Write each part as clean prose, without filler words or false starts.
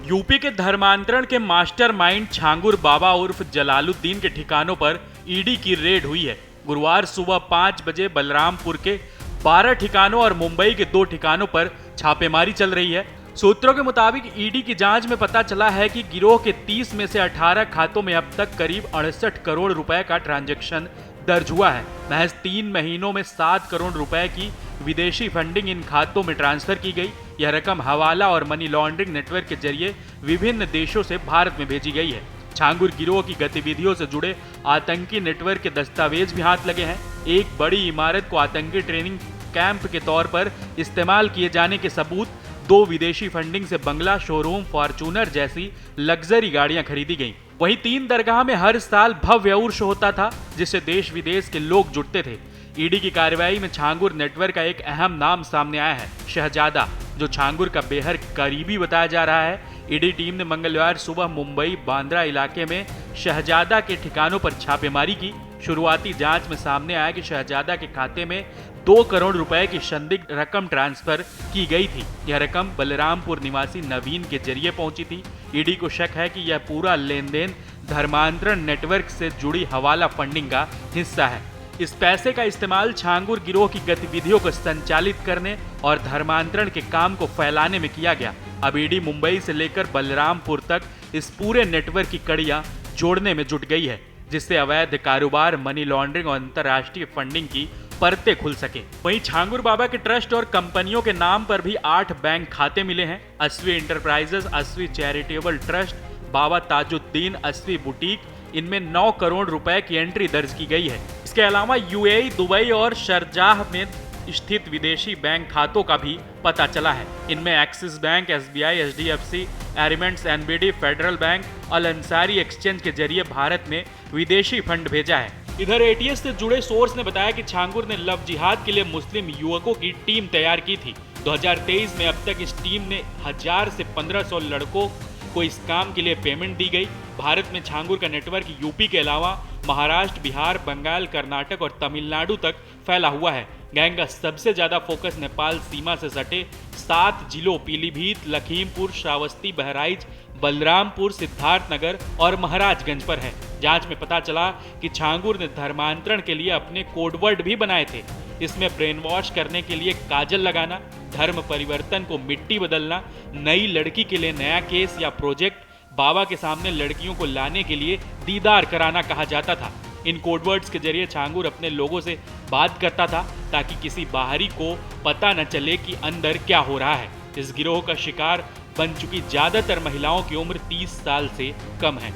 UP के धर्मांतरण के मास्टरमाइंड छांगुर बाबा उर्फ जलालुद्दीन के ठिकानों पर ईडी की रेड हुई है। गुरुवार सुबह 5 बजे बलरामपुर के 12 ठिकानों और मुंबई के 2 ठिकानों पर छापेमारी चल रही है। सूत्रों के मुताबिक ईडी की जांच में पता चला है कि गिरोह के 30 में से 18 खातों में अब तक करीब 68 करोड़ रुपए का ट्रांजैक्शन दर्ज हुआ है। महज 3 महीनों में 7 करोड़ रुपए की विदेशी फंडिंग इन खातों में ट्रांसफर की गई। यह रकम हवाला और मनी लॉन्ड्रिंग नेटवर्क के जरिए विभिन्न देशों से भारत में भेजी गई है। छांगुर गिरोह की गतिविधियों से जुड़े आतंकी नेटवर्क के दस्तावेज भी हाथ लगे हैं। एक बड़ी इमारत को आतंकी ट्रेनिंग कैंप के तौर पर इस्तेमाल किए जाने के सबूत, 2 विदेशी फंडिंग से बंगला, शोरूम, फॉर्चूनर जैसी लग्जरी गाड़ियां खरीदी गईं। वहीं 3 दरगाह में हर साल भव्य उर्स होता था, जिससे देश विदेश के लोग जुटते थे। ईडी की कार्रवाई में छांगुर नेटवर्क का एक अहम नाम सामने आया है, शहजादा, जो छांगुर का बेहद करीबी बताया जा रहा है। ईडी टीम ने मंगलवार सुबह मुंबई बांद्रा इलाके में शहजादा के ठिकानों पर छापेमारी की। शुरुआती जांच में सामने आया कि शहजादा के खाते में 2 करोड़ रुपए की संदिग्ध रकम ट्रांसफर की गई थी। यह रकम बलरामपुर निवासी नवीन के जरिए पहुंची थी। ईडी को शक है कि यह पूरा लेन देन धर्मांतरण नेटवर्क से जुड़ी हवाला फंडिंग का हिस्सा है। इस पैसे का इस्तेमाल छांगुर गिरोह की गतिविधियों को संचालित करने और धर्मांतरण के काम को फैलाने में किया गया। अब ईडी मुंबई से लेकर बलरामपुर तक इस पूरे नेटवर्क की कड़ियां जोड़ने में जुट गई है, जिससे अवैध कारोबार, मनी लॉन्ड्रिंग और अंतर्राष्ट्रीय फंडिंग की परतें खुल सके। वहीं छांगुर बाबा के ट्रस्ट और कंपनियों के नाम पर भी 8 बैंक खाते मिले हैं। अस्वी इंटरप्राइजेस, अस्वी चैरिटेबल ट्रस्ट, बाबा ताजुद्दीन अस्वी बुटीक, इनमें 9 करोड़ रुपए की एंट्री दर्ज की गई है। इसके अलावा यूएई, दुबई और शारजाह में स्थित विदेशी बैंक खातों का भी पता चला है। इनमें Axis bank, SBI, HDFC, Emirates, NBD, federal bank, Al Ansari exchange के जरिए भारत में विदेशी फंड भेजा है। इधर एटीएस से जुड़े सोर्स ने बताया कि छांगुर ने लव जिहाद के लिए मुस्लिम युवकों की टीम तैयार की थी। 2023 में अब तक इस टीम ने 1000 से 1500 लड़कों को इस काम के लिए पेमेंट दी गई। भारत में छांगुर का नेटवर्क यूपी के अलावा महाराष्ट्र, बिहार, बंगाल, कर्नाटक और तमिलनाडु तक फैला हुआ है। गैंग का सबसे ज्यादा फोकस नेपाल सीमा से सटे 7 जिलों पीलीभीत, लखीमपुर, श्रावस्ती, बहराइच, बलरामपुर, सिद्धार्थनगर और महाराजगंज पर है। जांच में पता चला कि छांगुर ने धर्मांतरण के लिए अपने कोडवर्ड भी बनाए थे। इसमें ब्रेन वॉश करने के लिए काजल लगाना, धर्म परिवर्तन को मिट्टी बदलना, नई लड़की के लिए नया केस या प्रोजेक्ट, बाबा के सामने लड़कियों को लाने के लिए दीदार कराना कहा जाता था। इन कोडवर्ड्स के जरिए छांगुर अपने लोगों से बात करता था ताकि किसी बाहरी को पता न चले कि अंदर क्या हो रहा है। इस गिरोह का शिकार बन चुकी ज्यादातर महिलाओं की उम्र 30 साल से कम है।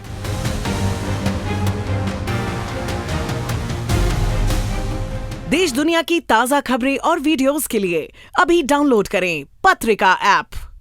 देश दुनिया की ताजा खबरें और वीडियोस के लिए अभी डाउनलोड करें पत्रिका ऐप।